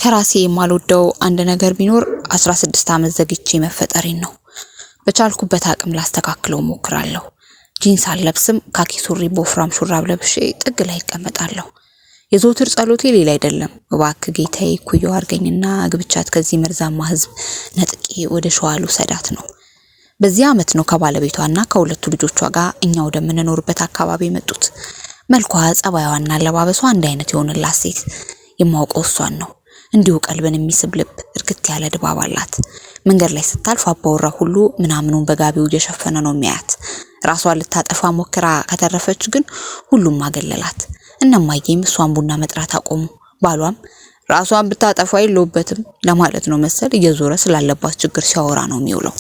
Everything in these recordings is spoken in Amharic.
ከራሴ የማልወደው አንድ ነገር ቢኖር 16 ዓመት ዘግቼ መፈጠሬን ነው። በቻልኩበት አቅም ላስተካክለው ሞክራለሁ። ጂንስ አልለብስም፣ ካኪ ሱሪ በወፍራም ሹራብ ለብሼ ጥግ ላይ እቀመጣለሁ። የዘወትር ጸሎቴ ሌላ አይደለም። እባክህ ጌታዬ ኩየው አድርገኝና ግብቻት ከዚህ መርዛማ ህዝብ ነጥቄ ወደ ሸዋሉ ሰዳት ነው። በዚህ ዓመት ነው ከባለቤቷና ከሁለቱ ልጆቿ ጋር እኛ ወደምንኖርበት አካባቢ መጡት። መልኳ፣ ጸባይዋና አለባበሷ አንድ አይነት የሆነላት ሴት የማውቀው እሷን ነው። እንዲሁ ቀልብን የሚስብ ልብ፣ እርግጥ ያለ ድባብ አላት። መንገድ ላይ ስታልፍ አባወራ ሁሉ ምናምኑን በጋቢው እየሸፈነ ነው የሚያያት። ራሷን ልታጠፋ ሞክራ ከተረፈች ግን ሁሉም አገለላት። እነማዬም እሷን ቡና መጥራት አቆሙ። ባሏም ራሷን ብታጠፋ የለውበትም ለማለት ነው መሰል እየዞረ ስላለባት ችግር ሲያወራ ነው የሚውለው።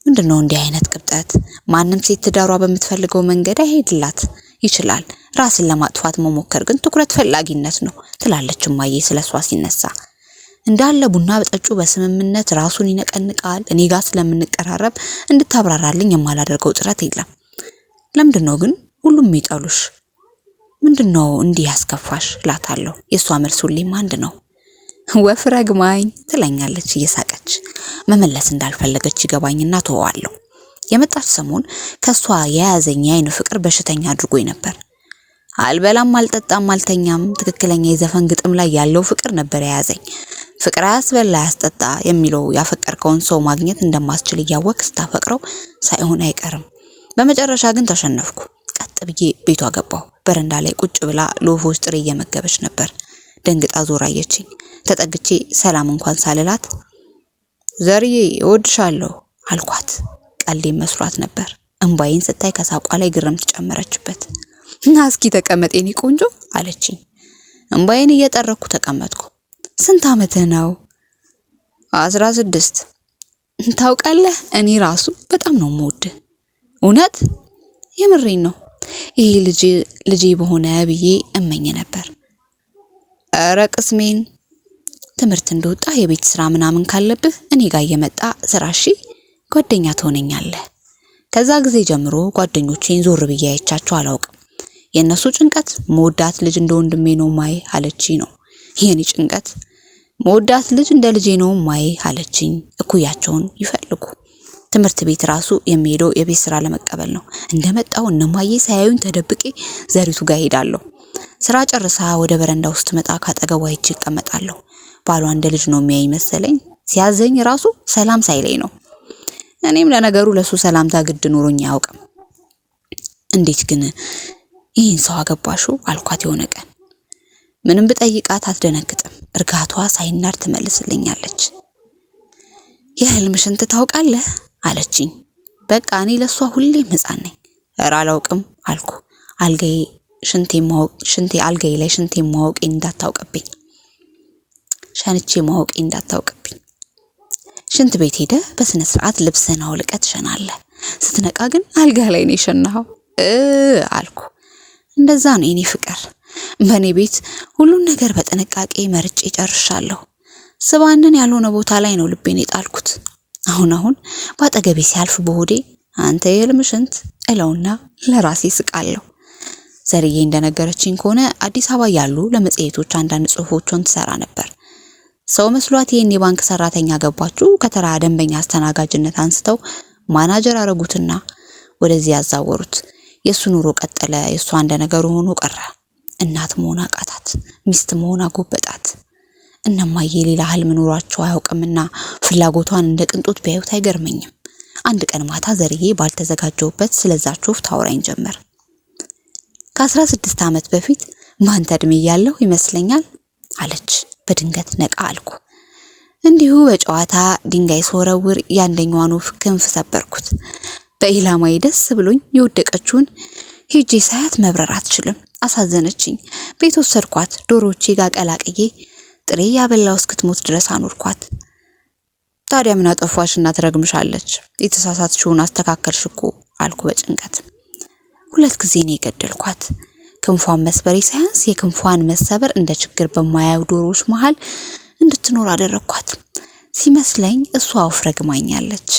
ምንድነው እንዲህ አይነት ቅብጠት? ማንም ሴት ትዳሯ በምትፈልገው መንገድ አይሄድላት ይችላል። ራስን ለማጥፋት መሞከር ግን ትኩረት ፈላጊነት ነው ትላለች እማዬ ስለሷ ሲነሳ። እንዳለ ቡና በጠጩ በስምምነት ራሱን ይነቀንቃል። እኔ ጋር ስለምንቀራረብ እንድታብራራልኝ የማላደርገው ጥረት የለም። ለምንድነው ግን ሁሉም ይጠሉሽ? ምንድነው እንዲህ ያስከፋሽ ላታለሁ። የሷ መልስ ሁሌም አንድ ነው። ወፍ ረግማኝ ትለኛለች እየሳቀች። መመለስ እንዳልፈለገች ይገባኝና ተወዋለሁ። የመጣች ሰሞን ከሷ የያዘኝ የአይን ፍቅር በሽተኛ አድርጎኝ ነበር። አልበላም፣ አልጠጣም፣ አልተኛም። ትክክለኛ የዘፈን ግጥም ላይ ያለው ፍቅር ነበር የያዘኝ። ፍቅር አያስበላ ያስጠጣ የሚለው ያፈቀርከውን ሰው ማግኘት እንደማስችል እያወቅ ስታፈቅረው ሳይሆን አይቀርም። በመጨረሻ ግን ተሸነፍኩ። ቀጥ ብዬ ቤቷ ገባሁ። በረንዳ ላይ ቁጭ ብላ ለወፎች ጥሬ እየመገበች ነበር። ደንግጣ ዞር አየችኝ። ተጠግቼ ሰላም እንኳን ሳልላት ዘርዬ እወድሻለሁ አልኳት። ቀልዴ መስሏት ነበር። እንባዬን ስታይ ከሳቋ ላይ ግርምት ጨመረችበት። እና እስኪ ተቀመጥ የኔ ቆንጆ አለችኝ። እንባዬን እየጠረኩ ተቀመጥኩ። ስንት ዓመትህ ነው? 16። ታውቃለህ እኔ ራሱ በጣም ነው የምወድህ። እውነት? የምሬን ነው። ይሄ ልጄ በሆነ ብዬ እመኝ ነበር። ኧረ ቅስሜን። ትምህርት እንደወጣ የቤት ስራ ምናምን ካለብህ እኔ ጋር እየመጣ ስራ እሺ፣ ጓደኛ ትሆነኛለህ። ከዛ ጊዜ ጀምሮ ጓደኞቼን ዞር ብዬ አይቻቸው አላውቅም። የነሱ ጭንቀት መወዳት ልጅ እንደ ወንድሜ ነው ማይ አለችኝ ነው። የኔ ጭንቀት መወዳት ልጅ እንደ ልጄ ነው ማይ አለችኝ። እኩያቸውን ይፈልጉ። ትምህርት ቤት ራሱ የሚሄደው የቤት ስራ ለመቀበል ነው። እንደመጣው እነማዬ ሳያዩኝ ተደብቄ ዘሪቱ ጋር ሄዳለሁ። ስራ ጨርሳ ወደ በረንዳ ውስጥ መጣ ካጠገቧ ሄጄ እቀመጣለሁ። ባሏ እንደ ልጅ ነው የሚያይ መሰለኝ። ሲያዘኝ ራሱ ሰላም ሳይለኝ ነው። እኔም ለነገሩ ለሱ ሰላምታ ግድ ኖሮኝ አያውቅም። እንዴት ግን ይህን ሰው አገባሽው አልኳት የሆነ ቀን። ምንም ብጠይቃት አትደነግጥም። እርጋቷ ሳይናር ትመልስልኛለች። የህልምሽን ታውቃለህ አለችኝ። በቃ እኔ ለሷ ሁሌም ህፃን ነኝ። ኧረ አላውቅም አልኩ። አልጋዬ ላይ ሽንቴ ማወቄ እንዳታውቅብኝ፣ ሸንቼ ማወቄ እንዳታውቅብኝ። ሽንት ቤት ሄደ በስነ ስርዓት ልብስህን አውልቀህ ትሸናለህ። ስትነቃ ግን አልጋ ላይ ነው የሸናኸው አልኩ። እንደዛ ነው የኔ ፍቅር። በኔ ቤት ሁሉን ነገር በጥንቃቄ መርጬ ጨርሻለሁ። ስባንን ያልሆነ ቦታ ላይ ነው ልቤን የጣልኩት። አሁን ባጠገቤ ሲያልፍ በሆዴ አንተ የህልም ሽንት እለውና ለራሴ ስቃለሁ። ዘርዬ እንደነገረችኝ ከሆነ አዲስ አበባ ያሉ ለመጽሔቶች አንዳንድ ጽሁፎችን ትሰራ ነበር። ሰው መስሏት ይሄን የባንክ ሰራተኛ ገባችሁ ከተራ ደንበኛ አስተናጋጅነት አንስተው ማናጀር አረጉትና ወደዚህ ያዛወሩት። የሱ ኑሮ ቀጠለ። የሷ እንደነገሩ ሆኖ ቀረ። እናት መሆን አቃታት፣ ሚስት መሆን አጎበጣት። እነማዬ ሌላ ህልም ኑሯቸው አያውቅምና ፍላጎቷን እንደ ቅንጦት ቢያዩት አይገርመኝም። አንድ ቀን ማታ ዘርዬ ባልተዘጋጀውበት ስለዛች ወፍ ታወራኝ ጀመር። ከ16 ዓመት በፊት ማንተ እድሜ ያለው ይመስለኛል አለች። በድንገት ነቃ አልኩ። እንዲሁ በጨዋታ ድንጋይ ስወረውር ያንደኛዋን ወፍ ክንፍ ሰበርኩት። በኢላማዬ ደስ ብሎኝ የወደቀችውን ሄጄ ሳያት መብረር አትችልም። አሳዘነችኝ። ቤት ወሰድኳት። ዶሮቼ ጋር ቀላቅዬ ጥሬ ያበላው እስክትሞት ድረስ አኖርኳት። ታዲያ ምን አጠፋሽና ትረግምሻለች? የተሳሳትሽውን አስተካከልሽ እኮ አልኩ በጭንቀት። 2 ጊዜ ነው የገደልኳት። ክንፏን መስበሬ ሳያንስ የክንፏን መሰበር እንደ ችግር በማያዩ ዶሮዎች መሃል እንድትኖር አደረኳት። ሲመስለኝ እሷ ወፍ ረግማኛለች።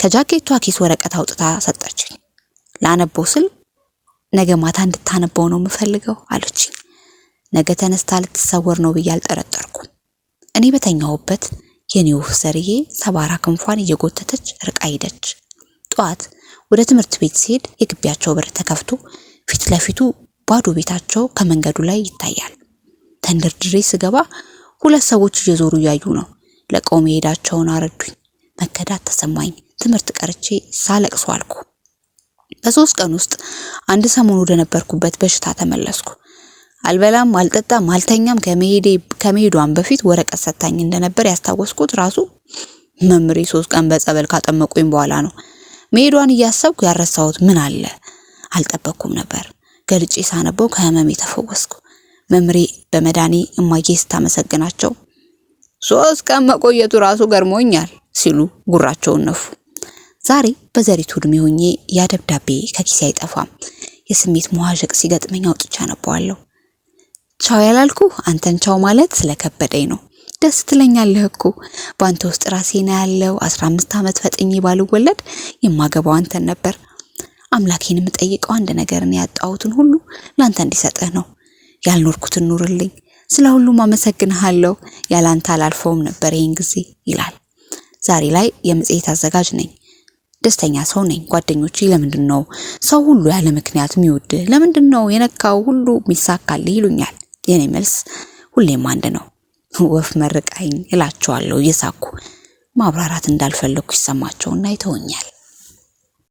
ከጃኬቷ ኪስ ወረቀት አውጥታ ሰጠችኝ። ላነበው ስል ነገ ማታ እንድታነበው ነው የምፈልገው አለችኝ። ነገ ተነስታ ልትሰወር ነው ብዬ አልጠረጠርኩም። እኔ በተኛውበት የኔ ወፍ ዘርዬ ሰባራ ክንፏን እየጎተተች ርቃ ሄደች። ጧት ወደ ትምህርት ቤት ሲሄድ የግቢያቸው በር ተከፍቶ ፊት ለፊቱ ባዶ ቤታቸው ከመንገዱ ላይ ይታያል። ተንደርድሬ ስገባ ሁለት ሰዎች እየዞሩ ያዩ ነው። ለቀው መሄዳቸውን አረዱኝ። መከዳት ተሰማኝ። ትምህርት ቀርቼ ሳለቅስ ዋልኩ። በ3 ቀን ውስጥ አንድ ሰሞን ወደ ነበርኩበት በሽታ ተመለስኩ። አልበላም፣ አልጠጣም፣ አልተኛም። ከመሄዷን በፊት ወረቀት ሰጣኝ እንደነበር ያስታወስኩት ራሱ መምሬ 3 ቀን በጸበል ካጠመቁኝ በኋላ ነው። መሄዷን እያሰብኩ ያረሳሁት ምን አለ? አልጠበቅኩም ነበር። ገልጬ ሳነበው ከህመሜ ተፈወስኩ። መምሬ በመዳኔ እማዬ ስታመሰግናቸው 3 ቀን መቆየቱ ራሱ ገርሞኛል ሲሉ ጉራቸውን ነፉ። ዛሬ በዘሪቱ እድሜ ሆኜ ያ ደብዳቤ ከኪሴ አይጠፋም። የስሜት መዋዠቅ ሲገጥመኝ አውጥቻ አነባዋለሁ። ቻው ያላልኩ አንተን ቻው ማለት ስለከበደኝ ነው። ደስ ትለኛለህ እኮ ባንተ ውስጥ ራሴና ያለው 15 ዓመት ፈጥኜ ባልወለድ የማገባው አንተን ነበር። አምላኬን የምጠይቀው አንድ ነገርን ያጣሁትን ሁሉ ላንተ እንዲሰጥህ ነው። ያልኖርኩትን ኑርልኝ። ስለሁሉም አመሰግንሃለሁ። ያላንተ አላልፈውም ነበር ይሄን ጊዜ ይላል። ዛሬ ላይ የመጽሔት አዘጋጅ ነኝ። ደስተኛ ሰው ነኝ። ጓደኞቼ ለምንድነው ሰው ሁሉ ያለ ምክንያት የሚወድ? ለምንድነው የነካው ሁሉ የሚሳካልህ ይሉኛል። የኔ መልስ ሁሌም አንድ ነው። ወፍ መርቃኝ እላቸዋለሁ እየሳኩ። ማብራራት እንዳልፈለኩ ይሰማቸውና ይተውኛል።